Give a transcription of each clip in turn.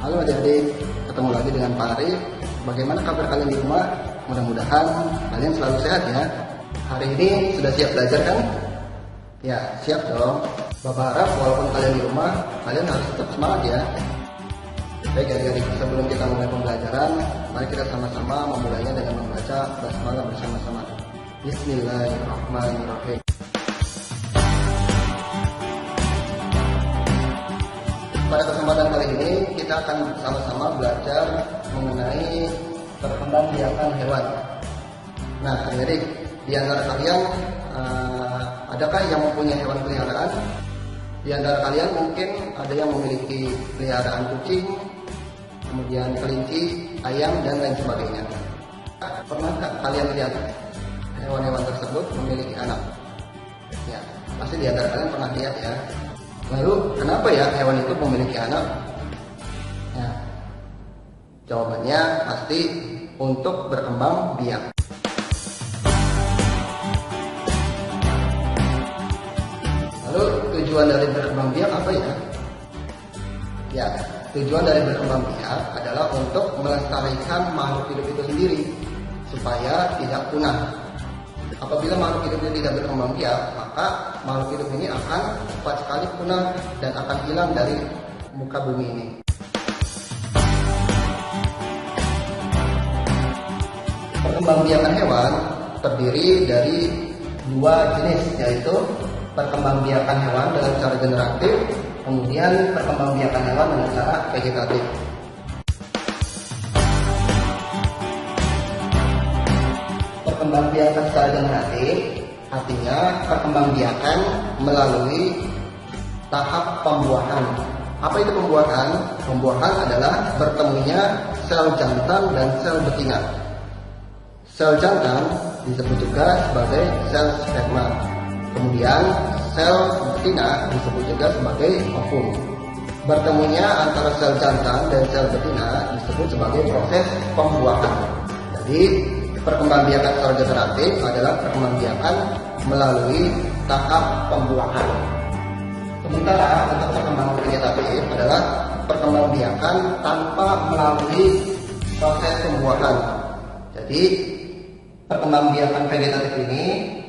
Halo adik-adik, ketemu lagi dengan Pak Arif. Bagaimana kabar kalian di rumah? Mudah-mudahan kalian selalu sehat ya. Hari ini sudah siap belajar kan? Ya, siap dong. Bapak harap walaupun kalian di rumah, kalian harus tetap semangat ya. Baik adik-adik, sebelum kita mulai pembelajaran, mari kita sama-sama memulainya dengan membaca basmalah bersama-sama. Bismillahirrahmanirrahim. Pada kesempatan kali ini kita akan sama-sama belajar mengenai perkembangbiakan hewan. Nah, adik-adik, di antara kalian adakah yang mempunyai hewan peliharaan? Di antara kalian mungkin ada yang memiliki peliharaan kucing, kemudian kelinci, ayam, dan lain sebagainya. Pernahkah kalian lihat hewan-hewan tersebut memiliki anak? Ya, pasti di antara kalian pernah lihat ya. Lalu kenapa ya hewan itu memiliki anak? Ya, jawabannya pasti untuk berkembang biak. Lalu tujuan dari berkembang biak apa ya? Ya, tujuan dari berkembang biak adalah untuk melestarikan makhluk hidup itu sendiri supaya tidak punah. Apabila makhluk hidup ini tidak berkembang biak, maka makhluk hidup ini akan cepat sekali punah dan akan hilang dari muka bumi ini. Perkembangbiakan hewan terdiri dari dua jenis, yaitu perkembangbiakan hewan dengan cara generatif, kemudian perkembangbiakan hewan dengan cara vegetatif. Perkembangbiakan secara generatif artinya perkembangbiakan melalui tahap pembuahan. Apa itu pembuahan? Pembuahan adalah bertemunya sel jantan dan sel betina. Sel jantan disebut juga sebagai sel sperma. Kemudian sel betina disebut juga sebagai ovum. Bertemunya antara sel jantan dan sel betina disebut sebagai proses pembuahan. Jadi perkembangbiakan secara generatif adalah perkembangbiakan melalui tahap pembuahan. Sementara untuk perkembangan vegetatif adalah perkembangbiakan tanpa melalui proses pembuahan. Jadi perkembangbiakan vegetatif ini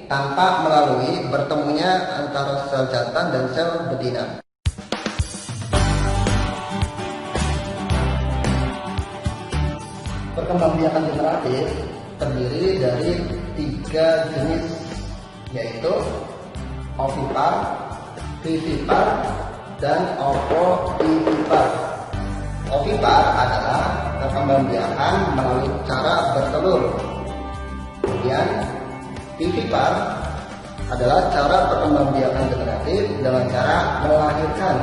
tanpa melalui bertemunya antara sel jantan dan sel betina. Perkembangbiakan generatif terdiri dari tiga jenis, yaitu ovipar, vivipar, dan ovovivipar. Ovipar adalah perkembangbiakan melalui cara bertelur. Kemudian vivipar adalah cara perkembangbiakan generatif dengan cara melahirkan.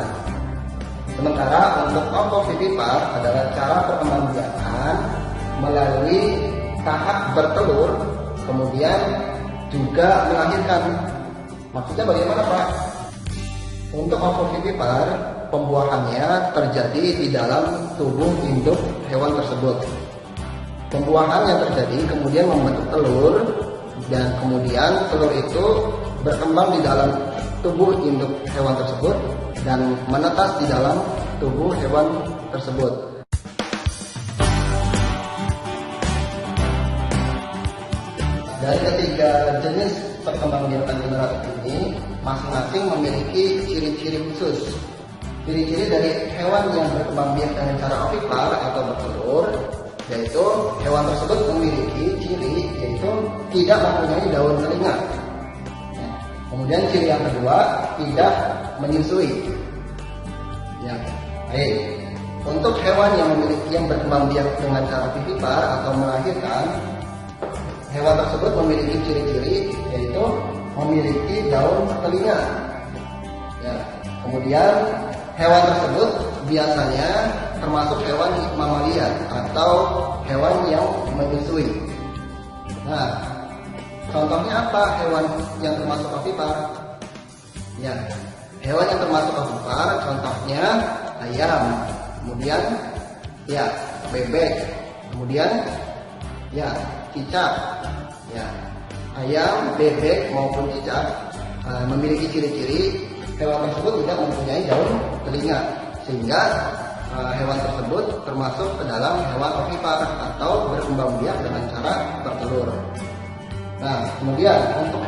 Sementara untuk ovovivipar adalah cara perkembangbiakan melalui tahap bertelur, kemudian juga melahirkan. Maksudnya bagaimana Pak? Untuk ovovivipar, pembuahannya terjadi di dalam tubuh induk hewan tersebut. Pembuahan yang terjadi kemudian membentuk telur, dan kemudian telur itu berkembang di dalam tubuh induk hewan tersebut dan menetas di dalam tubuh hewan tersebut. Dari ketiga jenis perkembangbiakan generatif ini masing-masing memiliki ciri-ciri khusus. Ciri-ciri dari hewan yang berkembangbiak dengan cara ovipar atau bertelur, yaitu hewan tersebut memiliki ciri yaitu tidak mempunyai daun telinga. Kemudian ciri yang kedua, tidak menyusui. Ya, baik. Untuk hewan yang berkembangbiak dengan cara vivipar atau melahirkan, hewan tersebut memiliki ciri-ciri yaitu memiliki daun telinga. Ya. Kemudian hewan tersebut biasanya termasuk hewan mamalia atau hewan yang menyusui. Nah, contohnya apa hewan yang termasuk ovipar? Ya, hewan yang termasuk ovipar contohnya ayam, kemudian ya bebek, kemudian ya cicak. Ya, ayam, bebek maupun cicak memiliki ciri-ciri hewan tersebut tidak mempunyai daun telinga, sehingga hewan tersebut termasuk ke dalam hewan ovipar atau berkembang biak dengan cara bertelur. Nah, kemudian untuk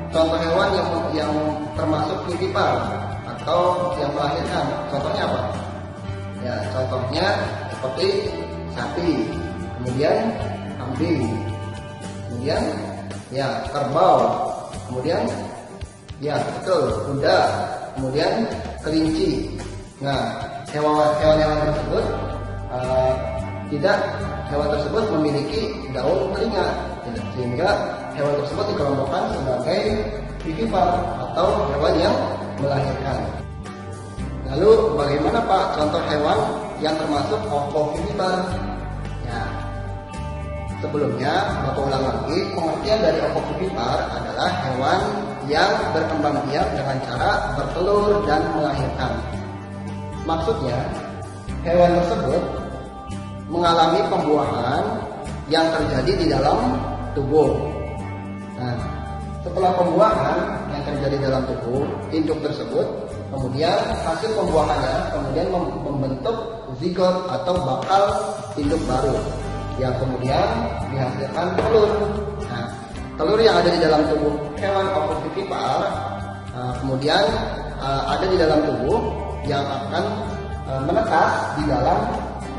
contoh hewan yang termasuk vivipar atau yang melahirkan, contohnya apa? Ya, contohnya seperti sapi, kemudian kambing, kemudian ya kerbau, kemudian ya betul kuda, kemudian kelinci. Nah, hewan-hewan tersebut hewan tersebut memiliki daun telinga, sehingga hewan tersebut dikelompokkan sebagai vivipar atau hewan yang melahirkan. Lalu bagaimana Pak contoh hewan yang termasuk ovovivipar? Ya, sebelumnya Bapak ulang lagi, pengertian dari ovovivipar adalah hewan yang berkembang biak dengan cara bertelur dan melahirkan. Maksudnya, hewan tersebut mengalami pembuahan yang terjadi di dalam tubuh. Nah, setelah pembuahan yang terjadi dalam tubuh induk tersebut, kemudian hasil pembuahannya kemudian membentuk zigot atau bakal induk baru yang kemudian dihasilkan telur. Nah, telur yang ada di dalam tubuh hewan ovovivipar kemudian ada di dalam tubuh yang akan menetas di dalam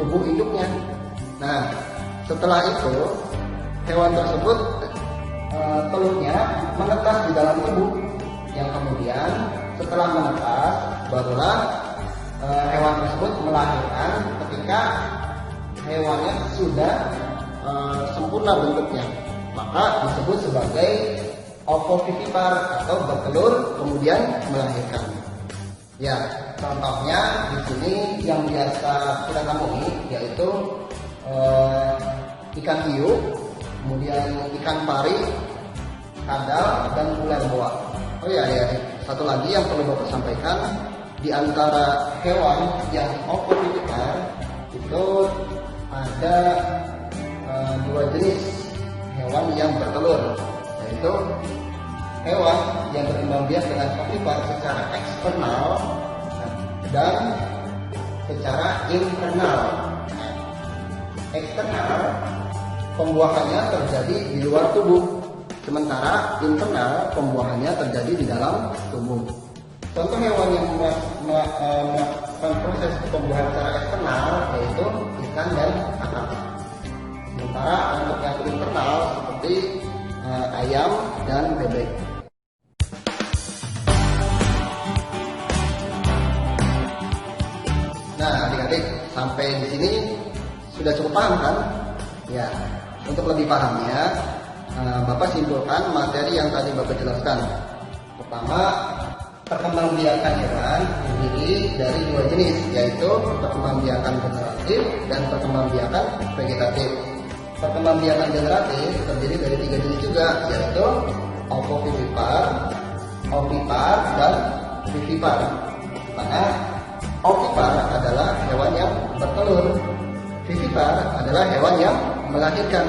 tubuh induknya. Nah, setelah itu hewan tersebut telurnya menetas di dalam tubuh, yang kemudian setelah menetas barulah hewan tersebut melahirkan ketika hewannya sudah sempurna bentuknya, maka disebut sebagai ovovivipar atau bertelur kemudian melahirkan. Ya, contohnya di sini yang biasa kita temui yaitu ikan hiu, kemudian ikan pari, kadal, dan ular boa. Oh ya, satu lagi yang perlu Bapak sampaikan, di antara hewan yang ovovivipar itu ada dua jenis hewan yang bertelur, yaitu hewan yang berkembang biak dengan ovipar secara eksternal dan secara internal. Eksternal, pembuahannya terjadi di luar tubuh, sementara internal pembuahannya terjadi di dalam tubuh. Contoh hewan yang melakukan proses pembuahan secara eksternal yaitu ikan dan kakap. Sementara untuk yang internal seperti ayam dan bebek. Nah, adik-adik, sampai di sini sudah cukup paham kan? Ya, untuk lebih pahamnya, Bapak simpulkan materi yang tadi Bapak jelaskan. Pertama, perkembangbiakan hewan terdiri dari dua jenis, yaitu perkembangbiakan generatif dan perkembangbiakan vegetatif. Perkembangbiakan generatif terdiri dari tiga jenis juga, yaitu ovovivipar, ovipar, dan vivipar. Karena ovipar adalah hewan yang bertelur, vivipar adalah hewan yang melahirkan.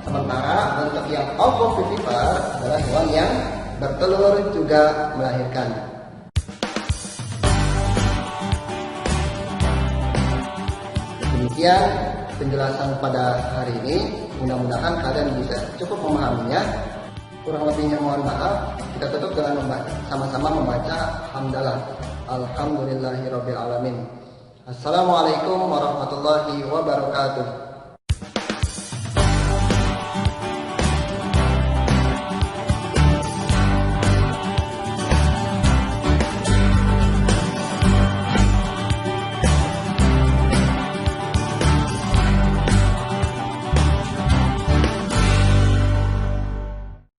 Sementara untuk yang ovovivipar adalah hewan yang bertelur juga melahirkan. Demikian penjelasan pada hari ini. Mudah-mudahan kalian bisa cukup memahaminya. Kurang lebihnya mohon maaf. Kita tutup dengan sama-sama membaca hamdalah. Alhamdulillahirabbil alamin. Assalamualaikum warahmatullahi wabarakatuh.